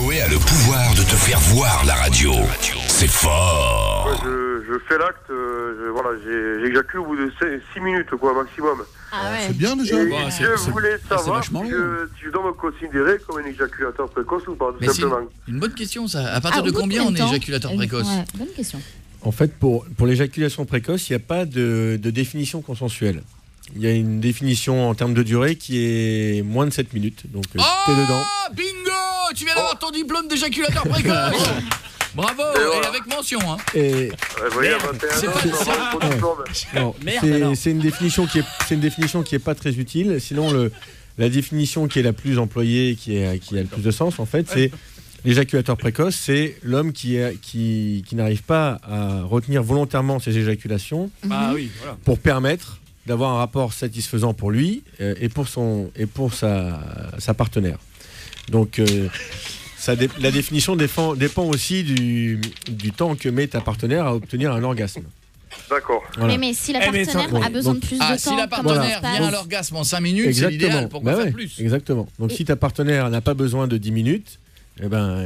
Coé a le pouvoir de te faire voir la radio. C'est fort. Je fais l'acte, j'éjacule au bout de 6 minutes, quoi, maximum. Ah ouais. C'est bien déjà. Et je voulais savoir si vachement je dois me considérer comme un éjaculateur précoce ou pas, tout Mais c'est simplement. une bonne question ça. À partir Ah, de au bout de combien on combien est de temps éjaculateur précoce? Ouais, bonne question. En fait, pour l'éjaculation précoce, il n'y a pas de définition consensuelle. Il y a une définition en termes de durée qui est moins de 7 minutes. Donc, t'es dedans. Bingo! Tu viens d'avoir ton diplôme d'éjaculateur précoce. Bravo, et avec mention. Hein. Et Vous voyez, à 21 ans, je vais avoir mon diplôme. non, c'est une définition qui est pas très utile. Sinon, la définition qui est la plus employée, qui a le plus de sens, en fait, c'est l'éjaculateur précoce. C'est l'homme qui n'arrive pas à retenir volontairement ses éjaculations pour permettre d'avoir un rapport satisfaisant pour lui et pour sa partenaire. Donc la définition dépend aussi du temps que met ta partenaire à obtenir un orgasme. D'accord. Voilà. Mais si la partenaire a besoin de plus de temps, si la comment ça partenaire se passe? vient à l'orgasme en 5 minutes, c'est l'idéal. Pourquoi faire plus? Exactement. Donc si ta partenaire n'a pas besoin de 10 minutes, eh ben,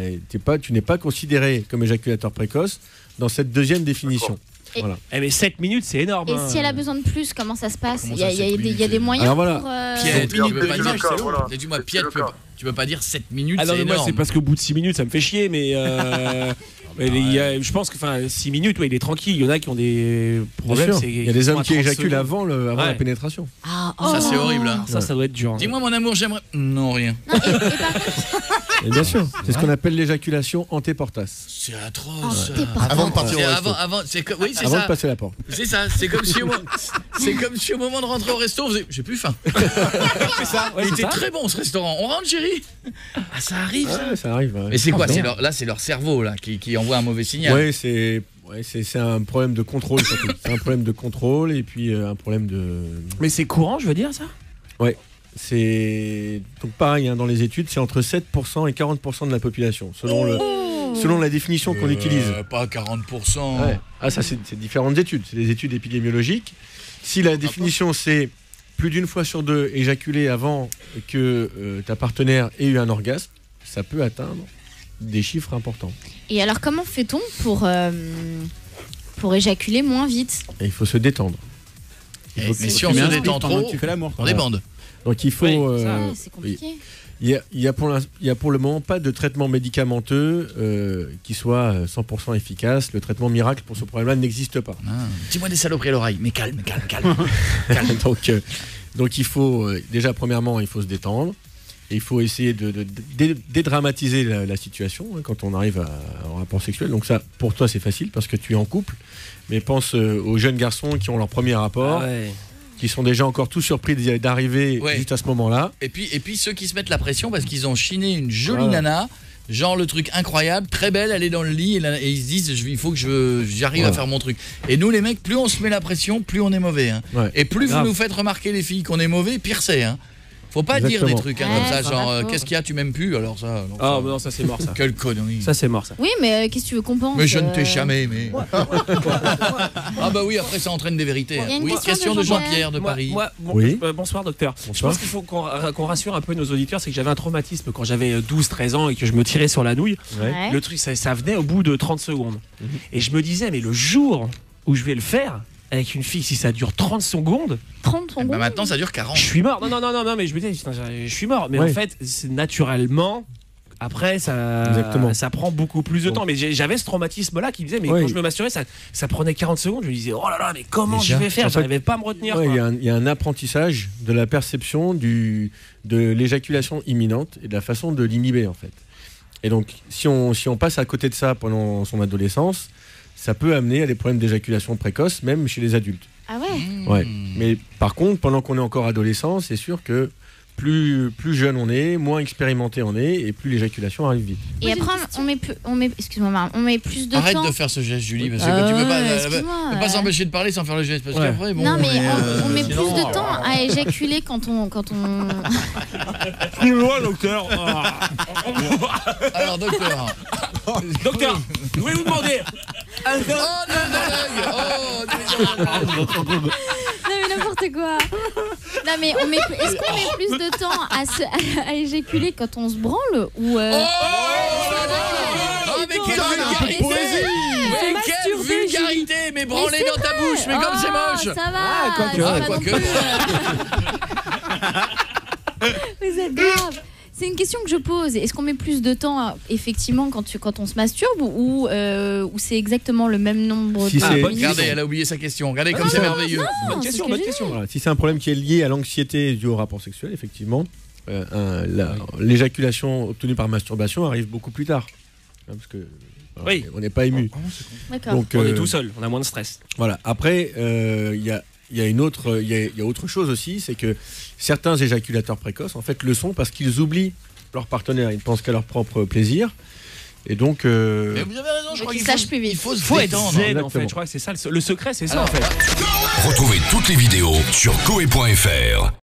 tu n'es pas considéré comme éjaculateur précoce dans cette deuxième définition. Voilà. Mais 7 minutes, c'est énorme. Et si elle a besoin de plus, comment ça se passe? Comment Il ça, y a 7 des moyens Alors voilà. pour... Pierre, tu peux pas le dire. cas, voilà. Dis-moi, C'est Pierre, le cas. tu peux pas dire 7 minutes, Ah non, c'est mais moi, énorme. c'est parce qu'au bout de 6 minutes, ça me fait chier, mais je pense que 6 minutes, il est tranquille. Il y en a qui ont des problèmes. Bien sûr. Il y a des hommes qui éjaculent avant la Ouais. pénétration. Ça, c'est horrible. Hein. Ça doit être dur. Hein. Dis-moi, mon amour, j'aimerais. Non, rien. Non, et par contre, Et bien sûr, c'est ce qu'on appelle l'éjaculation antéportace. C'est atroce. Avant de partir au C'est resto. oui, c'est Avant ça. de passer la porte. C'est ça. C'est comme si au moment de rentrer au resto, on faisait. J'ai plus faim. C'est ça. Il était très bon ce restaurant. On rentre, chérie. Ah, ça arrive. Ça. Ouais, ça arrive. Ouais. Mais c'est quoi? Pardon. C'est leur cerveau là qui envoie un mauvais signal. Ouais, c'est un problème de contrôle surtout. C'est un problème de contrôle et puis un problème de. Mais c'est courant, je veux dire, ça. Ouais. C'est donc pareil dans les études, c'est entre 7% et 40% de la population selon la définition qu'on utilise. Pas 40%. Ouais. Ah ça c'est différentes études, c'est des études épidémiologiques. Si la définition c'est plus d'une fois sur deux éjaculer avant que ta partenaire ait eu un orgasme, ça peut atteindre des chiffres importants. et alors comment fait-on pour éjaculer moins vite? Et il faut se détendre. Mais si on se détend trop, tu fais l'amour. on débande. Donc il faut. Ouais, c'est compliqué. Il y a pour le moment pas de traitement médicamenteux qui soit 100% efficace. Le traitement miracle pour ce problème-là n'existe pas. Dis-moi des saloperies à l'oreille, mais calme. Donc il faut déjà premièrement il faut se détendre. Et il faut essayer de dédramatiser la situation quand on arrive au rapport sexuel. Donc ça, pour toi, c'est facile parce que tu es en couple. Mais pense aux jeunes garçons qui ont leur premier rapport, qui sont déjà encore tout surpris d'arriver juste à ce moment-là. Et puis ceux qui se mettent la pression parce qu'ils ont chiné une jolie nana, genre le truc incroyable, très belle, elle est dans le lit et ils se disent il faut que j'arrive à faire mon truc. Et nous les mecs, plus on se met la pression, plus on est mauvais. Hein. Ouais. Et plus vous nous faites remarquer les filles qu'on est mauvais, pire c'est. Hein. Faut pas dire des trucs comme ça, genre qu'est-ce qu'il y a, tu m'aimes plus, alors ça. Ah non, ça c'est mort ça. Quelle connerie. Ça c'est mort ça. Oui, mais qu'est-ce que tu veux qu'on pense? Mais je ne t'ai jamais aimé. Ah bah oui, après ça entraîne des vérités. Il y a une Oui, question de Jean-Pierre de Paris. Bonsoir docteur. Je Bonsoir. pense qu'il faut qu'on rassure un peu nos auditeurs, c'est que j'avais un traumatisme quand j'avais 12-13 ans et que je me tirais sur la nouille. Ouais. Le truc, ça venait au bout de 30 secondes. Et je me disais, mais le jour où je vais le faire avec une fille, si ça dure 30 secondes, 30 secondes. Bah maintenant ça dure 40. je suis mort. Non, mais je me disais, putain, je suis mort. Mais en fait, c'est naturellement. Après, ça prend beaucoup plus de temps. Mais j'avais ce traumatisme-là qui me disait, mais quand je me masturrais, ça prenait 40 secondes. Je me disais, oh là là, mais comment je vais faire? J'arrivais pas à me retenir. Il y a un apprentissage de la perception de l'éjaculation imminente et de la façon de l'inhiber en fait. Et donc, si on passe à côté de ça pendant son adolescence, ça peut amener à des problèmes d'éjaculation précoce, même chez les adultes. Ah ouais. Ouais. Mais par contre, pendant qu'on est encore adolescent, c'est sûr que plus jeune on est, moins expérimenté on est, et plus l'éjaculation arrive vite. Et après, on met plus de Arrête temps. de faire ce geste, Julie, parce que tu peux excuse-moi, pas s'empêcher de parler sans faire le geste. Parce qu'après, bon. Non, mais on met sinon, plus de temps à éjaculer quand on... Docteur. Alors, docteur. Docteur, je voulais vous demander. Non mais n'importe quoi. Non mais est-ce qu'on met plus de temps à éjaculer quand on se branle ou aller branler dans ta bouche, mais comme c'est moche. Ça va. Ah, quoique, Vous êtes grave. C'est une question que je pose. Est-ce qu'on met plus de temps, effectivement, quand on se masturbe ou c'est exactement le même nombre de minutes? Regardez, elle a oublié sa question. Regardez comme c'est merveilleux. Bonne question. Voilà, si c'est un problème qui est lié à l'anxiété due au rapport sexuel, effectivement, l'éjaculation obtenue par masturbation arrive beaucoup plus tard. Parce que on n'est pas ému. D'accord. Donc, on est tout seul, on a moins de stress. Voilà. Après, il y a autre chose aussi, c'est que certains éjaculateurs précoces, en fait, le sont parce qu'ils oublient leur partenaire. Ils ne pensent qu'à leur propre plaisir. Et donc. Mais vous avez raison, je crois qu'il faut se détendre. Zen, en fait. Je crois que c'est ça le secret, c'est ça en fait. Retrouvez toutes les vidéos sur koé.fr.